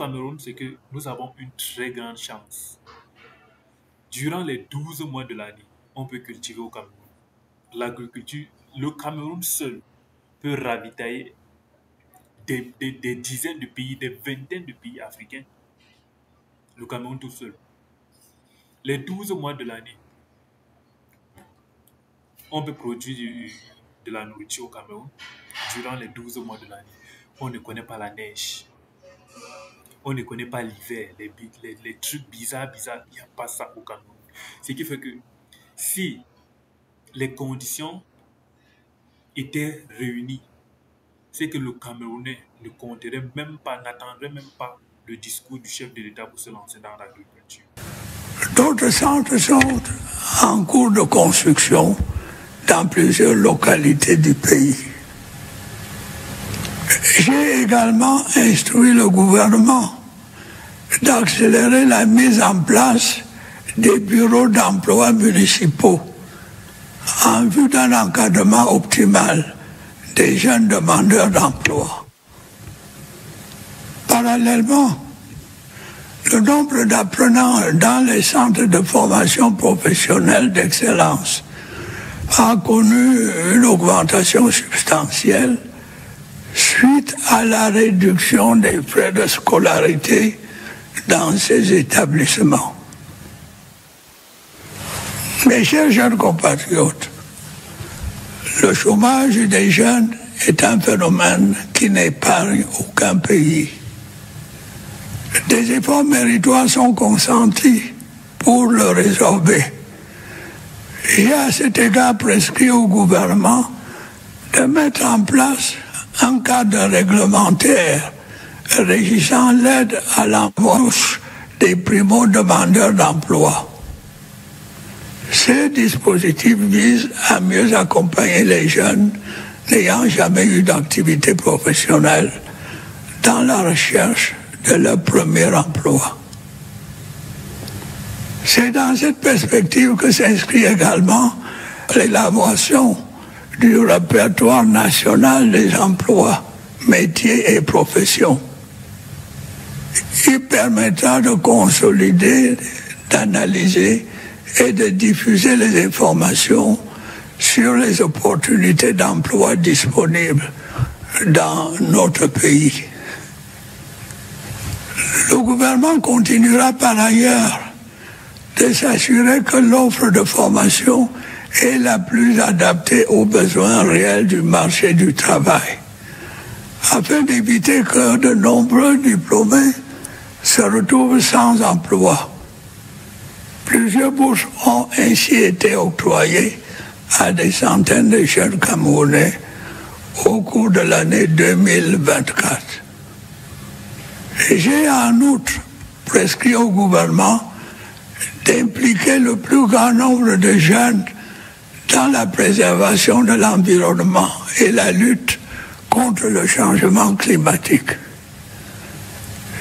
Cameroun, c'est que nous avons une très grande chance. Durant les 12 mois de l'année, on peut cultiver au Cameroun. L'agriculture, le Cameroun seul peut ravitailler des dizaines de pays, des vingtaines de pays africains. Le Cameroun tout seul. Les 12 mois de l'année, on peut produire de la nourriture au Cameroun durant les 12 mois de l'année. On ne connaît pas la neige. On ne connaît pas l'hiver, les trucs bizarres. Il n'y a pas ça au Cameroun. Ce qui fait que si les conditions étaient réunies, c'est que le Camerounais ne compterait même pas, n'attendrait même pas le discours du chef de l'État pour se lancer dans l'agriculture. D'autres centres sont en cours de construction dans plusieurs localités du pays. J'ai également instruit le gouvernement d'accélérer la mise en place des bureaux d'emploi municipaux en vue d'un encadrement optimal des jeunes demandeurs d'emploi. Parallèlement, le nombre d'apprenants dans les centres de formation professionnelle d'excellence a connu une augmentation substantielle suite à la réduction des frais de scolarité dans ces établissements. Mes chers jeunes compatriotes, le chômage des jeunes est un phénomène qui n'épargne aucun pays. Des efforts méritoires sont consentis pour le résorber. J'ai à cet égard prescrit au gouvernement de mettre en place un cadre réglementaire régissant l'aide à l'embauche des primo-demandeurs d'emploi. Ces dispositifs visent à mieux accompagner les jeunes n'ayant jamais eu d'activité professionnelle dans la recherche de leur premier emploi. C'est dans cette perspective que s'inscrit également l'élaboration du répertoire national des emplois, métiers et professions. Il permettra de consolider, d'analyser et de diffuser les informations sur les opportunités d'emploi disponibles dans notre pays. Le gouvernement continuera par ailleurs de s'assurer que l'offre de formation est la plus adaptée aux besoins réels du marché du travail, afin d'éviter que de nombreux diplômés se retrouvent sans emploi. Plusieurs bourses ont ainsi été octroyées à des centaines de jeunes Camerounais au cours de l'année 2024. J'ai en outre prescrit au gouvernement d'impliquer le plus grand nombre de jeunes dans la préservation de l'environnement et la lutte contre le changement climatique.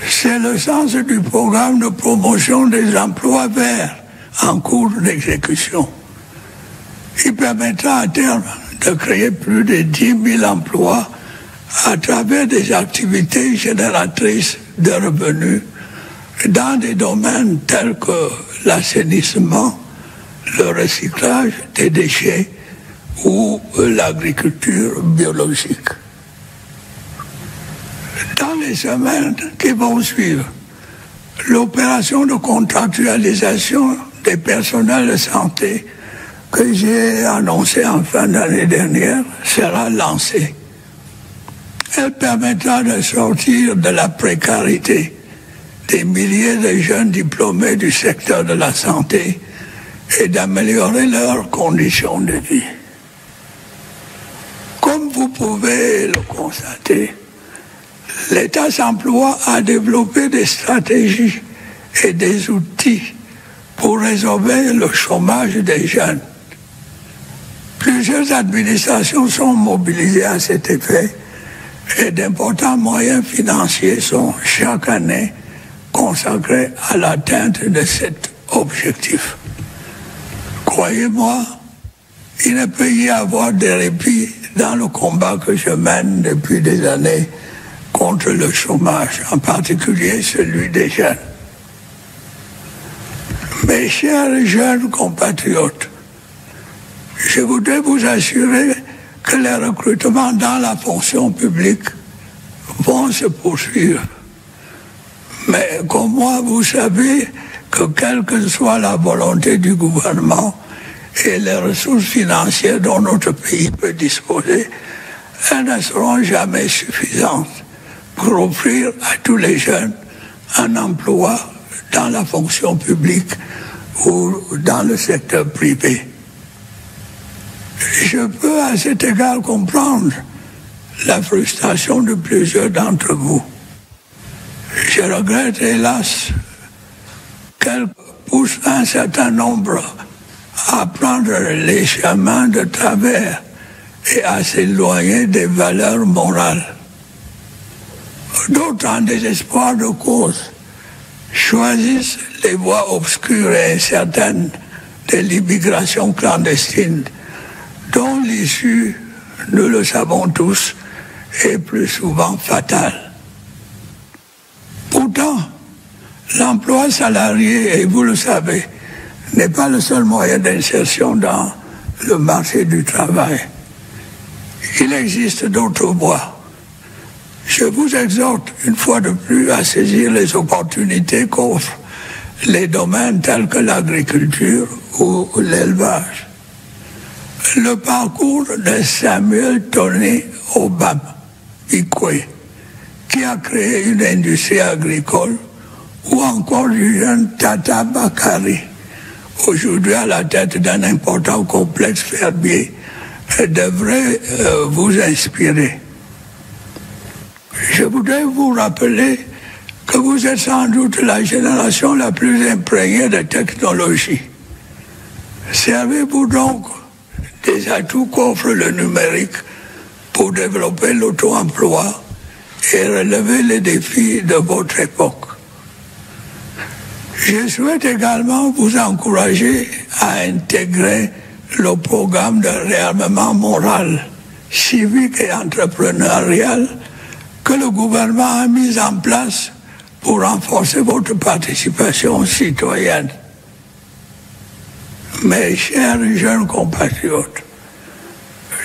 C'est le sens du programme de promotion des emplois verts en cours d'exécution. Il permettra à terme de créer plus de 10 000 emplois à travers des activités génératrices de revenus dans des domaines tels que l'assainissement, le recyclage des déchets ou l'agriculture biologique. Dans les semaines qui vont suivre, l'opération de contractualisation des personnels de santé que j'ai annoncée en fin d'année dernière sera lancée. Elle permettra de sortir de la précarité des milliers de jeunes diplômés du secteur de la santé et d'améliorer leurs conditions de vie. Comme vous pouvez le constater, l'État s'emploie à développer des stratégies et des outils pour résorber le chômage des jeunes. Plusieurs administrations sont mobilisées à cet effet et d'importants moyens financiers sont chaque année consacrés à l'atteinte de cet objectif. Croyez-moi, il ne peut y avoir de répit dans le combat que je mène depuis des années contre le chômage, en particulier celui des jeunes. Mes chers jeunes compatriotes, je voudrais vous assurer que les recrutements dans la fonction publique vont se poursuivre. Mais comme moi, vous savez que quelle que soit la volonté du gouvernement et les ressources financières dont notre pays peut disposer, elles ne seront jamais suffisantes pour offrir à tous les jeunes un emploi dans la fonction publique ou dans le secteur privé. Je peux à cet égard comprendre la frustration de plusieurs d'entre vous. Je regrette hélas qu'elle pousse un certain nombre à prendre les chemins de travers et à s'éloigner des valeurs morales. D'autres, en désespoir de cause, choisissent les voies obscures et incertaines de l'immigration clandestine, dont l'issue, nous le savons tous, est plus souvent fatale. Pourtant, l'emploi salarié, et vous le savez, n'est pas le seul moyen d'insertion dans le marché du travail. Il existe d'autres voies. Je vous exhorte une fois de plus à saisir les opportunités qu'offrent les domaines tels que l'agriculture ou l'élevage. Le parcours de Samuel Tony Obama Ikwe, qui a créé une industrie agricole, ou encore du jeune Tata Bakari, aujourd'hui à la tête d'un important complexe fermier, devrait vous inspirer. Je voudrais vous rappeler que vous êtes sans doute la génération la plus imprégnée de technologie. Servez-vous donc des atouts qu'offre le numérique pour développer l'auto-emploi et relever les défis de votre époque. Je souhaite également vous encourager à intégrer le programme de réarmement moral, civique et entrepreneurial que le gouvernement a mis en place pour renforcer votre participation citoyenne. Mes chers jeunes compatriotes,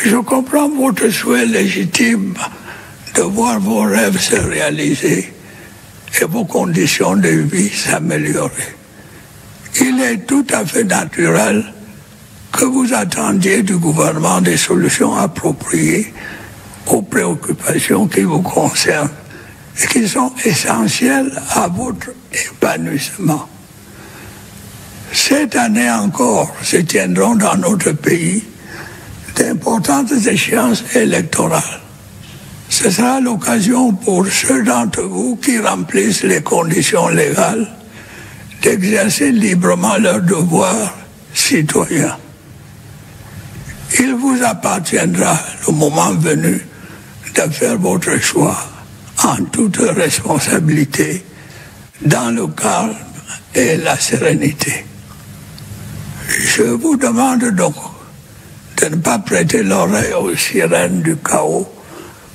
je comprends votre souhait légitime de voir vos rêves se réaliser et vos conditions de vie s'améliorer. Il est tout à fait naturel que vous attendiez du gouvernement des solutions appropriées aux préoccupations qui vous concernent et qui sont essentielles à votre épanouissement. Cette année encore se tiendront dans notre pays d'importantes échéances électorales. Ce sera l'occasion pour ceux d'entre vous qui remplissent les conditions légales d'exercer librement leurs devoirs citoyens. Il vous appartiendra, le moment venu, de faire votre choix en toute responsabilité, dans le calme et la sérénité. Je vous demande donc de ne pas prêter l'oreille aux sirènes du chaos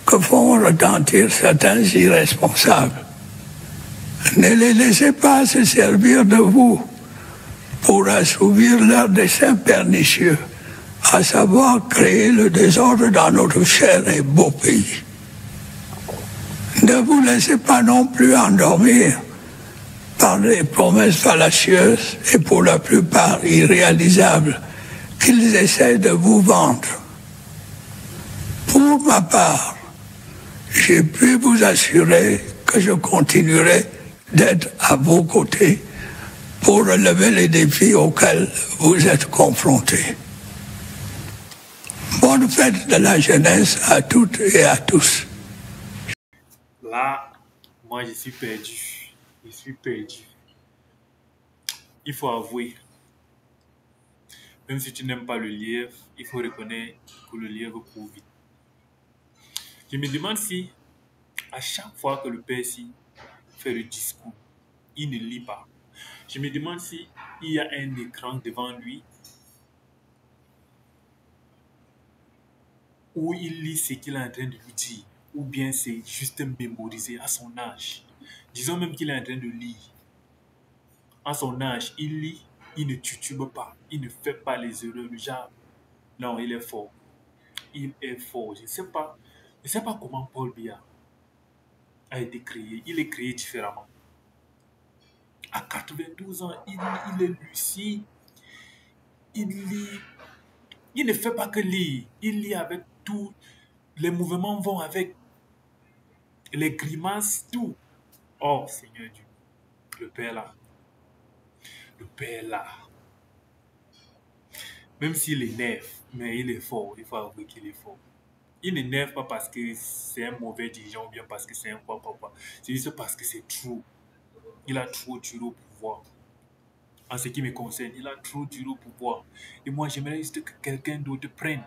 que font retentir certains irresponsables. Ne les laissez pas se servir de vous pour assouvir leur dessein pernicieux, à savoir créer le désordre dans notre cher et beau pays. Ne vous laissez pas non plus endormir par les promesses fallacieuses et pour la plupart irréalisables qu'ils essaient de vous vendre. Pour ma part, j'ai pu vous assurer que je continuerai d'être à vos côtés pour relever les défis auxquels vous êtes confrontés. Bonne fête de la jeunesse à toutes et à tous. Là, moi, je suis perdu. Je suis perdu. Il faut avouer, même si tu n'aimes pas le lièvre, il faut reconnaître que le lièvre court vite. Je me demande si, à chaque fois que le père fait le discours, il ne lit pas. Je me demande si il y a un écran devant lui où il lit ce qu'il est en train de lui dire. ou bien c'est juste mémorisé à son âge. Disons même qu'il est en train de lire. À son âge, il lit, il ne titube pas, il ne fait pas les erreurs du genre. Non, il est fort. Il est fort. Je ne sais pas comment Paul Biya a été créé. Il est créé différemment. À 92 ans, il est lucide. Il lit. Il ne fait pas que lire. Il lit avec tout. Les mouvements vont avec les grimaces, tout. Oh, Seigneur Dieu. Le Père là. Le Père là. Même s'il énerve, mais il est fort. Il faut avouer qu'il est fort. Il n'énerve pas parce que c'est un mauvais dirigeant ou bien parce que c'est un quoi. C'est juste parce que c'est trop. Il a trop duré au pouvoir. En ce qui me concerne, il a trop duré au pouvoir. Et moi, j'aimerais juste que quelqu'un d'autre prenne.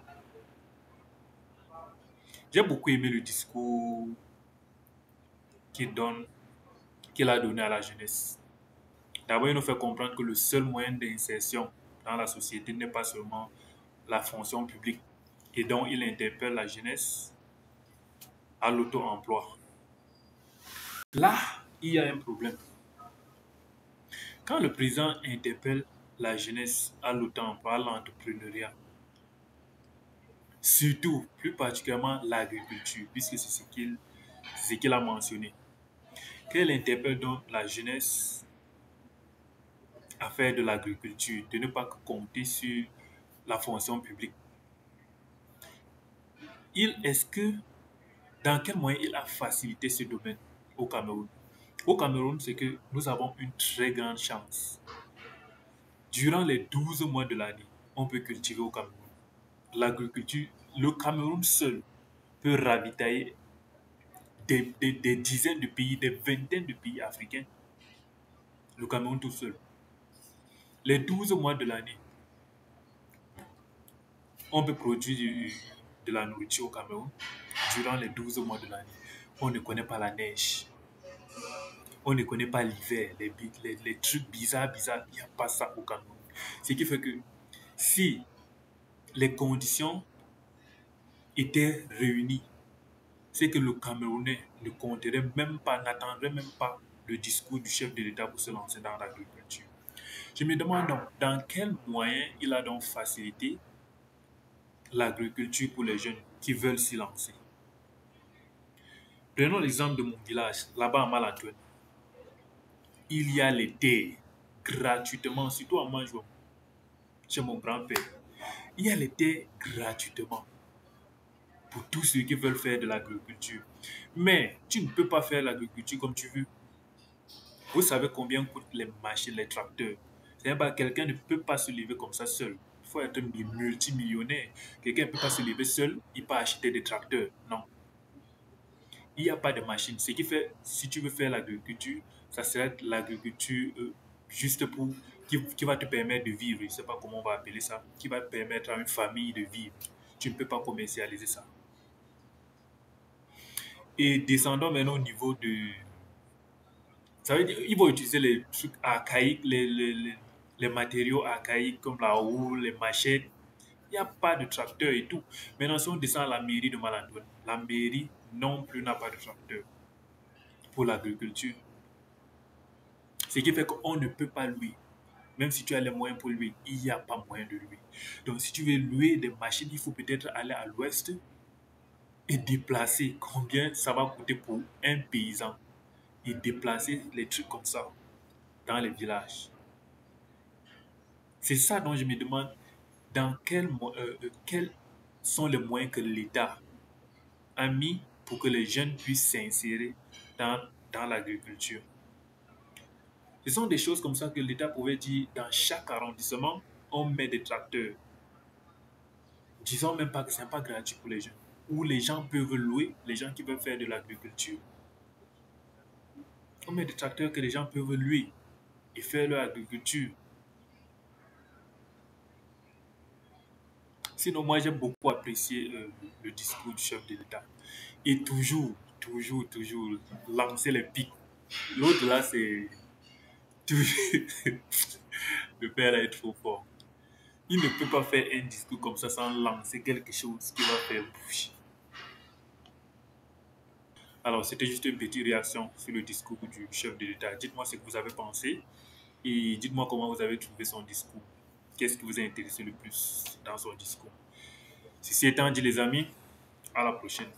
J'ai beaucoup aimé le discours qu'il a donné à la jeunesse. D'abord, il nous fait comprendre que le seul moyen d'insertion dans la société n'est pas seulement la fonction publique. Et donc, il interpelle la jeunesse à l'auto-emploi. Là, il y a un problème. Quand le président interpelle la jeunesse à l'auto-emploi, à l'entrepreneuriat, surtout, plus particulièrement l'agriculture, puisque c'est ce qu'il a mentionné, qu'il interpelle donc la jeunesse à faire de l'agriculture, de ne pas compter sur la fonction publique. Dans quel moyen il a facilité ce domaine au Cameroun? Au Cameroun, c'est que nous avons une très grande chance. Durant les 12 mois de l'année, on peut cultiver au Cameroun. L'agriculture, le Cameroun seul peut ravitailler des dizaines de pays, des vingtaines de pays africains. Le Cameroun tout seul. Les 12 mois de l'année, on peut produire de la nourriture au Cameroun. Durant les 12 mois de l'année, on ne connaît pas la neige. On ne connaît pas l'hiver, les trucs bizarres. Il n'y a pas ça au Cameroun. Ce qui fait que si les conditions étaient réunies, c'est que le Camerounais ne compterait même pas, n'attendrait même pas le discours du chef de l'État pour se lancer dans l'agriculture. Je me demande donc, dans quel moyen il a donc facilité l'agriculture pour les jeunes qui veulent s'y lancer. Prenons l'exemple de mon village, là-bas à Malantoine. Il y a les terres gratuitement, surtout à Manjouam, chez mon grand-père. Il y a les terres gratuitement pour tous ceux qui veulent faire de l'agriculture. Mais tu ne peux pas faire l'agriculture comme tu veux. Vous savez combien coûtent les machines, les tracteurs. C'est-à-dire que quelqu'un ne peut pas se lever comme ça seul. Il faut être multimillionnaire. Quelqu'un ne peut pas se lever seul, il peut acheter des tracteurs. Non. Il n'y a pas de machine. Ce qui fait, si tu veux faire l'agriculture, ça serait l'agriculture juste qui va te permettre de vivre. Je ne sais pas comment on va appeler ça. Qui va permettre à une famille de vivre. Tu ne peux pas commercialiser ça. Et descendons maintenant au niveau de... Ça veut dire qu'ils vont utiliser les trucs archaïques, les matériaux archaïques comme la houe, les machettes. Il n'y a pas de tracteur et tout. Maintenant, si on descend à la mairie de Malantoune, la mairie non plus n'a pas de tracteur pour l'agriculture. Ce qui fait qu'on ne peut pas louer. Même si tu as les moyens pour louer, il n'y a pas moyen de louer. Donc, si tu veux louer des machines, il faut peut-être aller à l'ouest et déplacer. Combien ça va coûter pour un paysan? Et déplacer les trucs comme ça dans les villages. C'est ça dont je me demande quels sont les moyens que l'État a mis pour que les jeunes puissent s'insérer dans l'agriculture. Ce sont des choses comme ça que l'État pouvait dire dans chaque arrondissement, on met des tracteurs. Disons même pas que ce n'est pas gratuit pour les jeunes. Où les gens peuvent louer, les gens qui veulent faire de l'agriculture. On met des tracteurs que les gens peuvent louer et faire leur agriculture. Sinon, moi, j'ai beaucoup apprécié le discours du chef de l'État. Et toujours, lancer les pics. L'autre là, c'est... Le père là est trop fort. Il ne peut pas faire un discours comme ça sans lancer quelque chose qui va faire bouger. Alors, c'était juste une petite réaction sur le discours du chef de l'État. Dites-moi ce que vous avez pensé et dites-moi comment vous avez trouvé son discours. Qu'est-ce qui vous a intéressé le plus dans son discours? Ceci étant dit, les amis, à la prochaine.